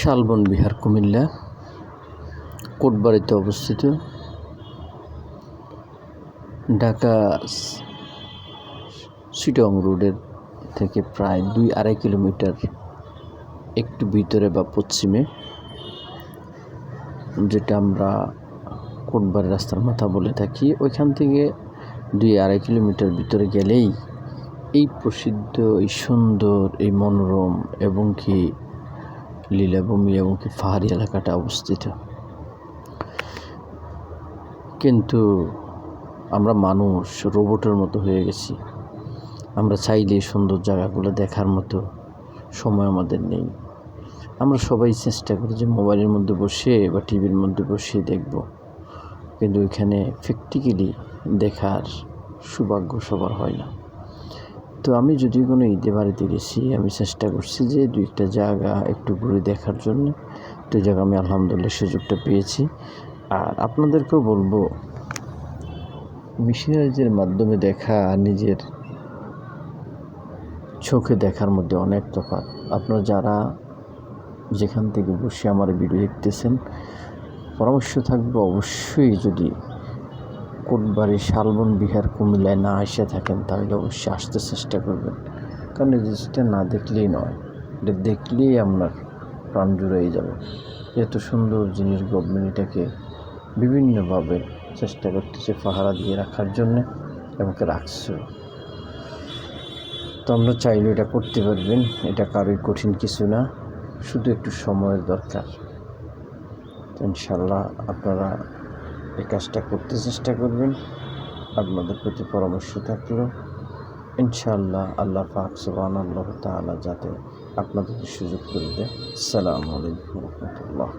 শালবন বিহার কুমিল্লা কোটবাড়িতে অবস্থিত। ঢাকা চিটং রোডের থেকে প্রায় 2-2.5 কিলোমিটার একটু ভিতরে বা পশ্চিমে, যেটা আমরা কোটবাড়ি রাস্তার মাথা বলে থাকি, ওইখান থেকে 2-2.5 কিলোমিটার ভিতরে গেলেই এই প্রসিদ্ধ, এই সুন্দর, এই মনোরম এবং কি লীলাভূমি এবং কি পাহাড়ি এলাকাটা অবস্থিত। কিন্তু আমরা মানুষ রোবটের মতো হয়ে গেছি। আমরা চাইলে সুন্দর জায়গাগুলো দেখার মতো সময় আমাদের নেই। আমরা সবাই চেষ্টা করি যে মোবাইলের মধ্যে বসে বা টিভির মধ্যে বসে দেখব, কিন্তু ওইখানে প্র্যাকটিক্যালি দেখার সৌভাগ্য সবার হয় না। তো আমি যদি কোনো ঈদে বাড়িতে গেছি, আমি চেষ্টা করছি যে 2-1টা জায়গা একটু ঘুরে দেখার জন্য। তো জায়গা আমি আলহামদুলিল্লাহ সুযোগটা পেয়েছি। আর আপনাদেরকেও বলবো, মিশনারিজের মাধ্যমে দেখা আর নিজের চোখে দেখার মধ্যে অনেক তফাৎ। আপনারা যারা যেখান থেকে বসে আমার ভিডিও দেখতেছেন, পরামর্শ থাকবে অবশ্যই যদি কোটবাড়ি শালবন বিহার কুমিল্লায় না এসে থাকেন, তাহলে অবশ্যই আসতে চেষ্টা করবেন। কারণ এই জিনিসটা না দেখলেই নয়, এটা দেখলেই আপনার প্রাণ জুড়িয়ে যাবে। এত সুন্দর জিনিস গভর্নমেন্ট এটাকে বিভিন্নভাবে চেষ্টা করতেছে পাহারা দিয়ে রাখার জন্যে, এবং রাখছে। তো আমরা চাইলে এটা করতে পারবেন, এটা কারোই কঠিন কিছু না, শুধু একটু সময়ের দরকার। ইনশাল্লাহ আপনারা এই কাজটা করতে চেষ্টা করবেন। আপনাদের প্রতি পরামর্শ থাকলো, ইনশাআল্লাহ আল্লাহ পাক সুবহানাহু ওয়া তাআলা যাতে আপনাদেরকে সুযোগ করে দেয়। আসসালামু আলাইকুম ওয়া রাহমাতুল্লাহ।